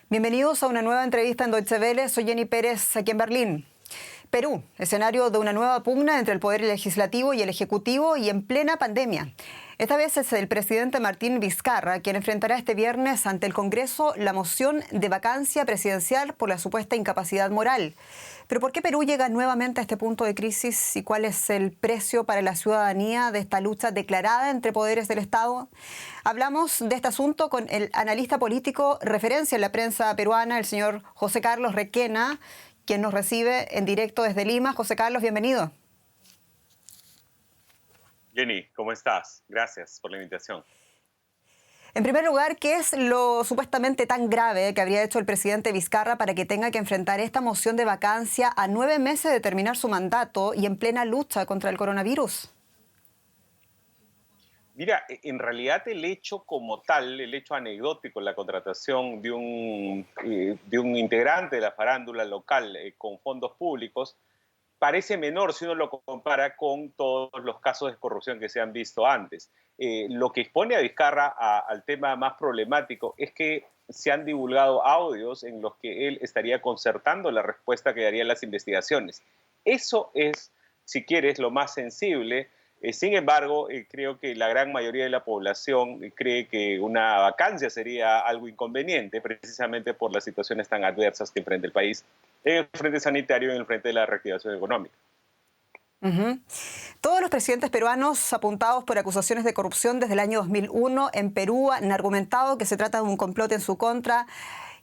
Bienvenidos a una nueva entrevista en Deutsche Welle. Soy Jenny Pérez, aquí en Berlín. Perú, escenario de una nueva pugna entre el Poder Legislativo y el Ejecutivo y en plena pandemia. Esta vez es el presidente Martín Vizcarra quien enfrentará este viernes ante el Congreso la moción de vacancia presidencial por la supuesta incapacidad moral. Pero ¿por qué Perú llega nuevamente a este punto de crisis y cuál es el precio para la ciudadanía de esta lucha declarada entre poderes del Estado? Hablamos de este asunto con el analista político referencia en la prensa peruana, el señor José Carlos Requena, quien nos recibe en directo desde Lima. José Carlos, bienvenido. Jenny, ¿cómo estás? Gracias por la invitación. En primer lugar, ¿qué es lo supuestamente tan grave que habría hecho el presidente Vizcarra para que tenga que enfrentar esta moción de vacancia a 9 meses de terminar su mandato y en plena lucha contra el coronavirus? Mira, en realidad el hecho como tal, el hecho anecdótico, la contratación de un integrante de la farándula local con fondos públicos, parece menor si uno lo compara con todos los casos de corrupción que se han visto antes. Lo que expone a Vizcarra al tema más problemático es que se han divulgado audios en los que él estaría concertando la respuesta que darían las investigaciones. Eso es, si quieres, lo más sensible. Sin embargo, creo que la gran mayoría de la población cree que una vacancia sería algo inconveniente, precisamente por las situaciones tan adversas que enfrenta el país en el frente sanitario y en el frente de la reactivación económica. Uh-huh. Todos los presidentes peruanos apuntados por acusaciones de corrupción desde el año 2001 en Perú han argumentado que se trata de un complot en su contra.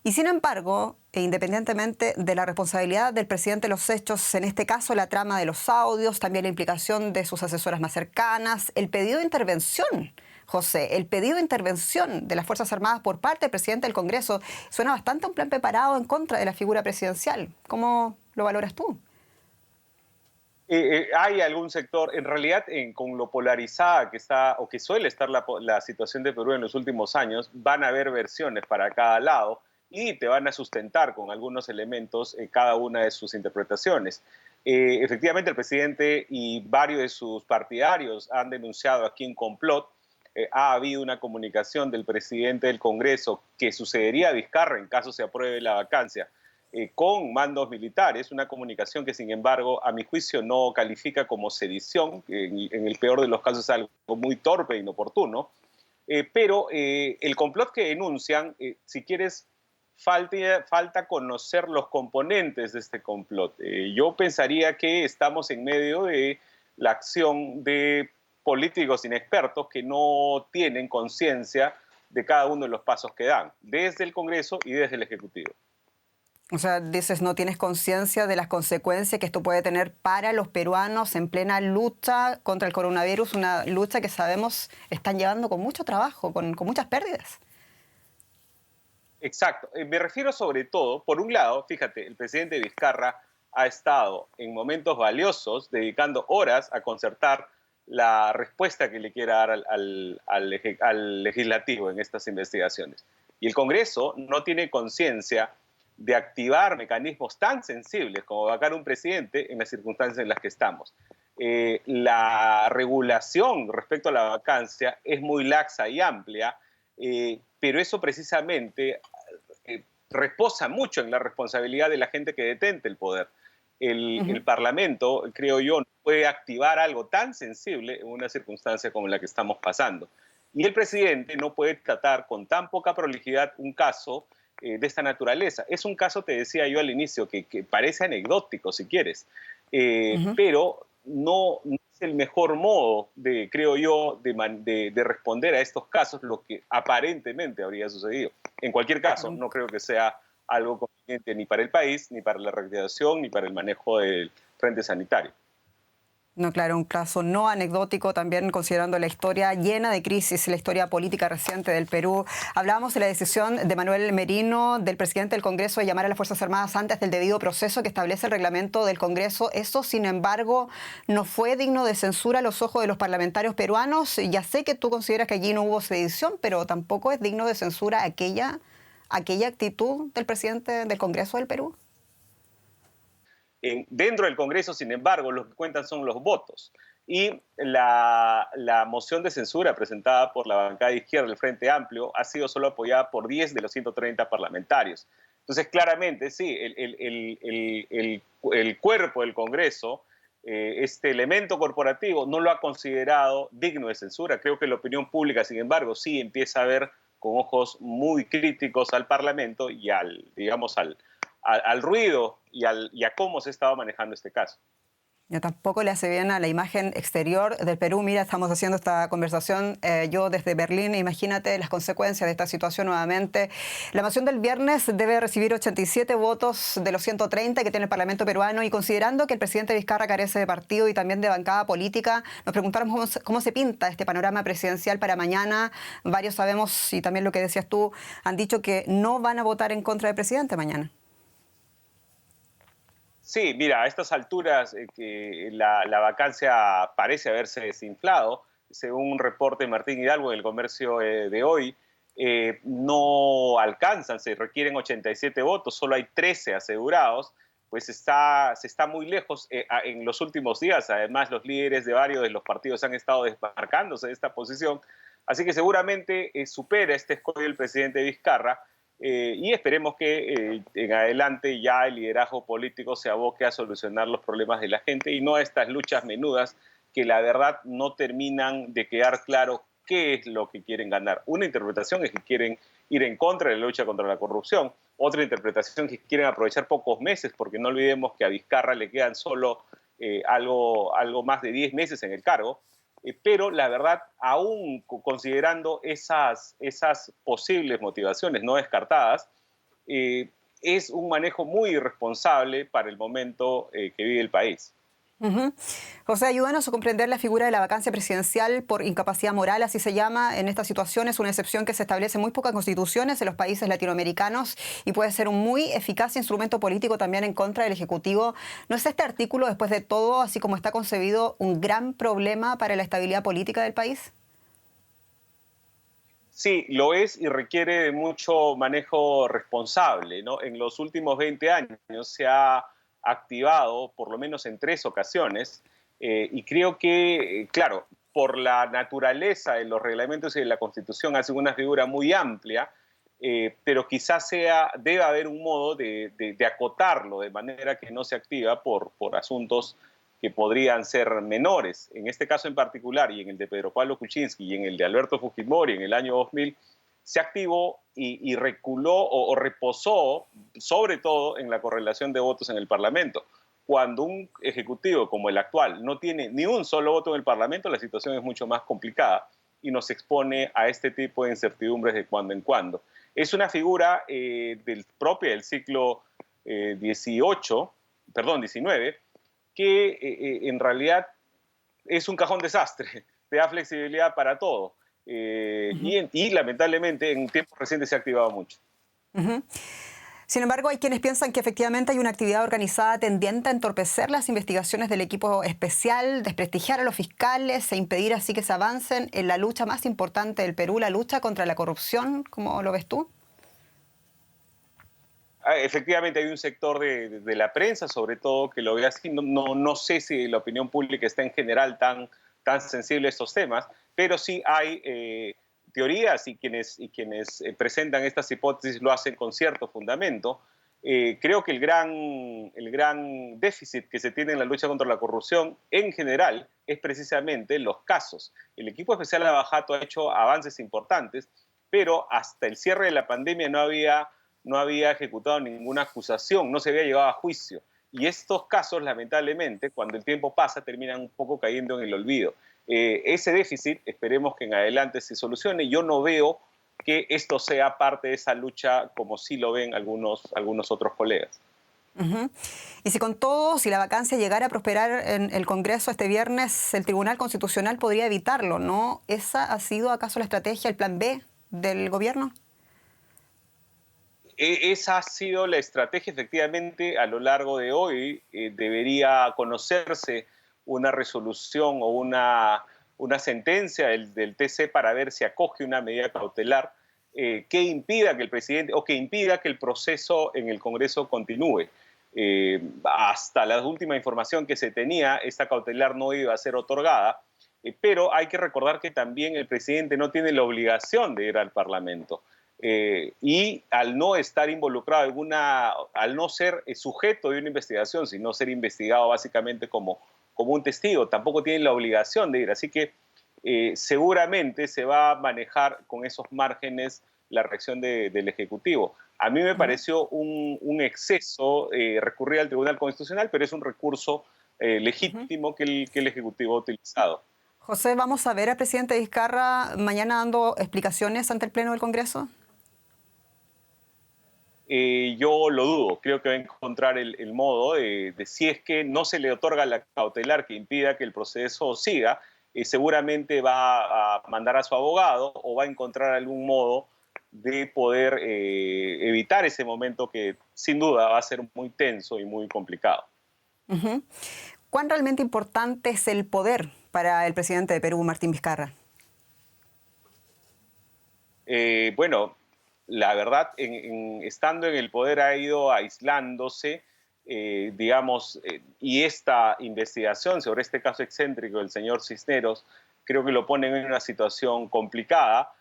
Y sin embargo, e independientemente de la responsabilidad del presidente de los hechos, en este caso la trama de los audios, también la implicación de sus asesoras más cercanas, el pedido de intervención, José, el pedido de intervención de las Fuerzas Armadas por parte del presidente del Congreso, suena bastante a un plan preparado en contra de la figura presidencial. ¿Cómo lo valoras tú? Hay algún sector, en realidad, con lo polarizada que está o que suele estar la situación de Perú en los últimos años, van a haber versiones para cada lado y te van a sustentar con algunos elementos cada una de sus interpretaciones. Efectivamente, el presidente y varios de sus partidarios han denunciado aquí un complot. Ha habido una comunicación del presidente del Congreso que sucedería a Vizcarra en caso se apruebe la vacancia con mandos militares, una comunicación que sin embargo a mi juicio no califica como sedición, en el peor de los casos es algo muy torpe e inoportuno, pero el complot que denuncian, si quieres, falta conocer los componentes de este complot. Yo pensaría que estamos en medio de la acción de políticos inexpertos que no tienen conciencia de cada uno de los pasos que dan, desde el Congreso y desde el Ejecutivo. O sea, dices, no tienes conciencia de las consecuencias que esto puede tener para los peruanos en plena lucha contra el coronavirus, una lucha que sabemos están llevando con mucho trabajo, con muchas pérdidas. Exacto. Me refiero sobre todo, por un lado, fíjate, el presidente Vizcarra ha estado en momentos valiosos dedicando horas a concertar la respuesta que le quiera dar al legislativo en estas investigaciones. Y el Congreso no tiene conciencia de activar mecanismos tan sensibles como vacar un presidente en las circunstancias en las que estamos. La regulación respecto a la vacancia es muy laxa y amplia, pero eso precisamente reposa mucho en la responsabilidad de la gente que detente el poder. El Parlamento, creo yo, no puede activar algo tan sensible en una circunstancia como la que estamos pasando. Y el presidente no puede tratar con tan poca prolijidad un caso de esta naturaleza. Es un caso, te decía yo al inicio, que parece anecdótico, si quieres, pero no es el mejor modo, creo yo, de responder a estos casos, lo que aparentemente habría sucedido. En cualquier caso, no creo que sea algo conveniente ni para el país, ni para la reactivación, ni para el manejo del frente sanitario. No, claro, un caso no anecdótico, también considerando la historia llena de crisis, la historia política reciente del Perú. Hablábamos de la decisión de Manuel Merino, del presidente del Congreso, de llamar a las Fuerzas Armadas antes del debido proceso que establece el reglamento del Congreso. Eso, sin embargo, no fue digno de censura a los ojos de los parlamentarios peruanos. Ya sé que tú consideras que allí no hubo sedición, pero tampoco es digno de censura aquella actitud del presidente del Congreso del Perú. Dentro del Congreso, sin embargo, lo que cuentan son los votos. Y la moción de censura presentada por la bancada de izquierda del Frente Amplio ha sido solo apoyada por 10 de los 130 parlamentarios. Entonces, claramente, sí, el cuerpo del Congreso, este elemento corporativo, no lo ha considerado digno de censura. Creo que la opinión pública, sin embargo, sí empieza a ver con ojos muy críticos al Parlamento y digamos, al ruido y a cómo se estaba manejando este caso. Ya tampoco le hace bien a la imagen exterior del Perú. Mira, estamos haciendo esta conversación yo desde Berlín. Imagínate las consecuencias de esta situación nuevamente. La moción del viernes debe recibir 87 votos de los 130 que tiene el Parlamento peruano, y considerando que el presidente Vizcarra carece de partido y también de bancada política, nos preguntamos cómo se pinta este panorama presidencial para mañana. Varios sabemos, y también lo que decías tú, han dicho que no van a votar en contra del presidente mañana. Sí, mira, a estas alturas que la vacancia parece haberse desinflado, según un reporte de Martín Hidalgo del Comercio de hoy, no alcanzan, se requieren 87 votos, solo hay 13 asegurados, pues se está muy lejos en los últimos días. Además, los líderes de varios de los partidos han estado desmarcándose de esta posición, así que seguramente supera este escollo el presidente Vizcarra. Y esperemos que en adelante ya el liderazgo político se aboque a solucionar los problemas de la gente y no a estas luchas menudas que la verdad no terminan de quedar claro qué es lo que quieren ganar. Una interpretación es que quieren ir en contra de la lucha contra la corrupción, otra interpretación es que quieren aprovechar pocos meses, porque no olvidemos que a Vizcarra le quedan solo algo más de 10 meses en el cargo. Pero la verdad, aún considerando esas posibles motivaciones no descartadas, es un manejo muy irresponsable para el momento que vive el país. José, ayúdanos a comprender la figura de la vacancia presidencial por incapacidad moral, así se llama en esta situación. Es una excepción que se establece en muy pocas constituciones en los países latinoamericanos y puede ser un muy eficaz instrumento político también en contra del Ejecutivo. ¿No es este artículo, después de todo, así como está concebido, un gran problema para la estabilidad política del país? Sí, lo es y requiere de mucho manejo responsable, ¿no? En los últimos 20 años se ha activado por lo menos en 3 ocasiones y creo que, claro, por la naturaleza de los reglamentos y de la Constitución hace una figura muy amplia, pero quizás debe haber un modo de acotarlo de manera que no se activa por asuntos que podrían ser menores. En este caso en particular, y en el de Pedro Pablo Kuczynski y en el de Alberto Fujimori en el año 2000, se activó y reculó o reposó, sobre todo en la correlación de votos en el Parlamento. Cuando un ejecutivo como el actual no tiene ni un solo voto en el Parlamento, la situación es mucho más complicada y nos expone a este tipo de incertidumbres de cuando en cuando. Es una figura propia del siglo XIX, que en realidad es un cajón desastre, te da flexibilidad para todo. Y lamentablemente en tiempos recientes se ha activado mucho. Sin embargo, hay quienes piensan que efectivamente hay una actividad organizada tendiente a entorpecer las investigaciones del equipo especial, desprestigiar a los fiscales e impedir así que se avancen en la lucha más importante del Perú, la lucha contra la corrupción. ¿Cómo lo ves tú? Efectivamente hay un sector de la prensa, sobre todo, que lo ve así. No sé si la opinión pública está en general tan sensible a estos temas, pero sí hay teorías y quienes presentan estas hipótesis lo hacen con cierto fundamento. Creo que el gran déficit que se tiene en la lucha contra la corrupción en general es precisamente los casos. El equipo especial Lavajato ha hecho avances importantes, pero hasta el cierre de la pandemia no había ejecutado ninguna acusación, no se había llevado a juicio. Y estos casos, lamentablemente, cuando el tiempo pasa, terminan un poco cayendo en el olvido. Ese déficit, esperemos que en adelante se solucione. Yo no veo que esto sea parte de esa lucha como sí lo ven algunos otros colegas. Y si la vacancia llegara a prosperar en el Congreso este viernes, el Tribunal Constitucional podría evitarlo, ¿no? ¿Esa ha sido acaso la estrategia, el plan B del gobierno? Esa ha sido la estrategia, efectivamente, a lo largo de hoy. Debería conocerse una resolución o una sentencia del TC para ver si acoge una medida cautelar que impida que el presidente o que impida que el proceso en el Congreso continúe. hasta la última información que se tenía, esta cautelar no iba a ser otorgada, pero hay que recordar que también el presidente no tiene la obligación de ir al Parlamento. Y al no estar involucrado al no ser sujeto de una investigación, sino ser investigado básicamente como un testigo, tampoco tiene la obligación de ir. Así que seguramente se va a manejar con esos márgenes la reacción del Ejecutivo. A mí me pareció un exceso recurrir al Tribunal Constitucional, pero es un recurso legítimo que el Ejecutivo ha utilizado. José, ¿vamos a ver al presidente Vizcarra mañana dando explicaciones ante el Pleno del Congreso? Yo lo dudo. Creo que va a encontrar el modo de si es que no se le otorga la cautelar que impida que el proceso siga, seguramente va a mandar a su abogado o va a encontrar algún modo de poder evitar ese momento que sin duda va a ser muy tenso y muy complicado. Uh-huh. ¿Cuán realmente importante es el poder para el presidente de Perú, Martín Vizcarra? Bueno, la verdad, estando en el poder ha ido aislándose, digamos, y esta investigación sobre este caso excéntrico del señor Cisneros creo que lo pone en una situación complicada.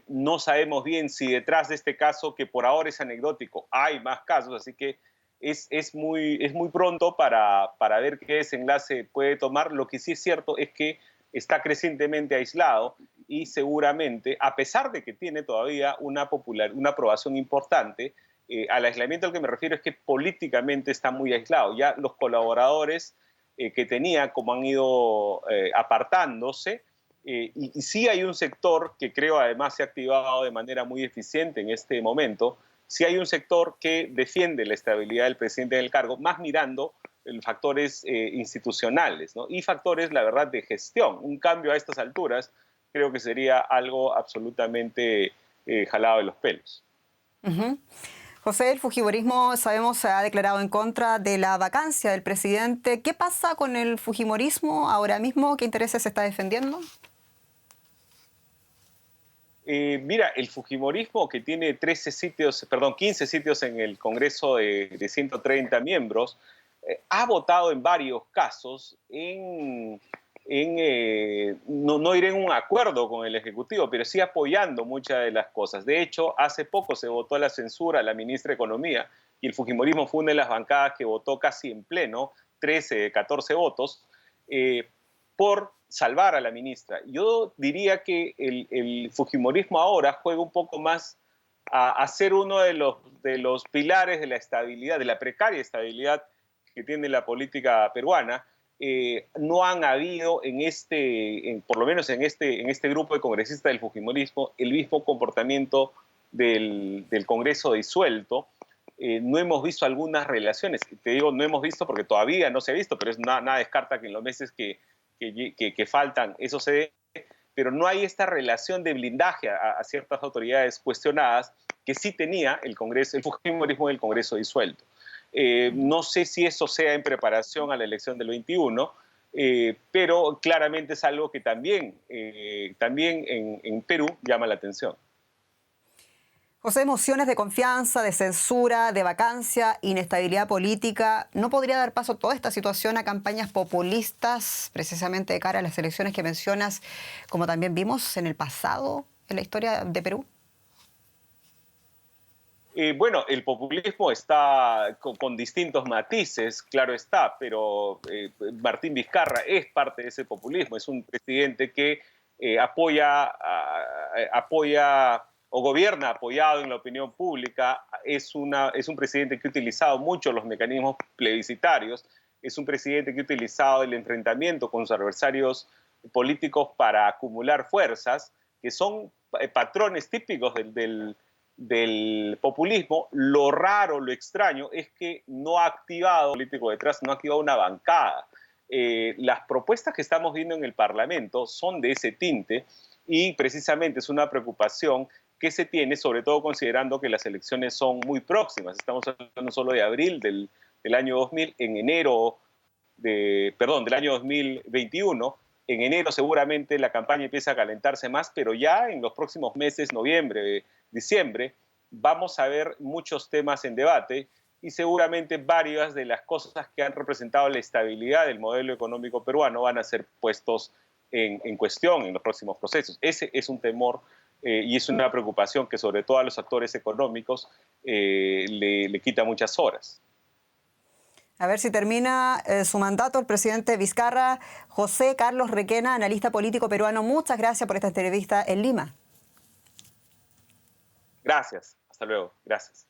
No sabemos bien si detrás de este caso, que por ahora es anecdótico, hay más casos, así que es muy pronto para ver qué desenlace puede tomar. Lo que sí es cierto es que está crecientemente aislado y seguramente, a pesar de que tiene todavía una aprobación importante, al aislamiento al que me refiero es que políticamente está muy aislado. Ya los colaboradores que tenía, como han ido apartándose, y sí hay un sector que creo además se ha activado de manera muy eficiente en este momento, sí hay un sector que defiende la estabilidad del presidente en el cargo, más mirando factores institucionales, ¿no? Y factores, la verdad, de gestión. Un cambio a estas alturas creo que sería algo absolutamente jalado de los pelos. Uh-huh. José, el fujimorismo, sabemos, se ha declarado en contra de la vacancia del presidente. ¿Qué pasa con el fujimorismo ahora mismo? ¿Qué intereses se está defendiendo? Mira, el fujimorismo, que tiene 15 sitios en el Congreso de 130 miembros, ha votado en varios casos no iré en un acuerdo con el Ejecutivo, pero sí apoyando muchas de las cosas. De hecho, hace poco se votó la censura a la ministra de Economía y el fujimorismo fue una de las bancadas que votó casi en pleno, 13 de 14 votos, por salvar a la ministra. Yo diría que el fujimorismo ahora juega un poco más a ser uno de los pilares de la estabilidad, de la precaria estabilidad que tiene la política peruana. No han habido por lo menos en este grupo de congresistas del fujimorismo, el mismo comportamiento del Congreso disuelto. No hemos visto algunas relaciones. Te digo, no hemos visto porque todavía no se ha visto, pero nada descarta que en los meses que faltan eso se dé, pero no hay esta relación de blindaje a ciertas autoridades cuestionadas que sí tenía el fujimorismo del Congreso disuelto. No sé si eso sea en preparación a la elección del 21, pero claramente es algo que también en Perú llama la atención. José, emociones de confianza, de censura, de vacancia, inestabilidad política. ¿No podría dar paso toda esta situación a campañas populistas, precisamente de cara a las elecciones que mencionas, como también vimos en el pasado, en la historia de Perú? Bueno, el populismo está con distintos matices, claro está, pero Martín Vizcarra es parte de ese populismo. Es un presidente que apoya o gobierna apoyado en la opinión pública. Es un presidente que ha utilizado mucho los mecanismos plebiscitarios. Es un presidente que ha utilizado el enfrentamiento con sus adversarios políticos para acumular fuerzas, que son patrones típicos del populismo. Lo raro, lo extraño, es que no ha activado político detrás, no ha activado una bancada. Las propuestas que estamos viendo en el Parlamento son de ese tinte y precisamente es una preocupación que se tiene, sobre todo considerando que las elecciones son muy próximas. Estamos hablando solo de abril del año 2000, del año 2021. En enero seguramente la campaña empieza a calentarse más, pero ya en los próximos meses, noviembre, diciembre, vamos a ver muchos temas en debate y seguramente varias de las cosas que han representado la estabilidad del modelo económico peruano van a ser puestos en cuestión en los próximos procesos. Ese es un temor y es una preocupación que sobre todo a los actores económicos le quita muchas horas. A ver si termina su mandato el presidente Vizcarra. José Carlos Requena, analista político peruano, muchas gracias por esta entrevista en Lima. Gracias. Hasta luego. Gracias.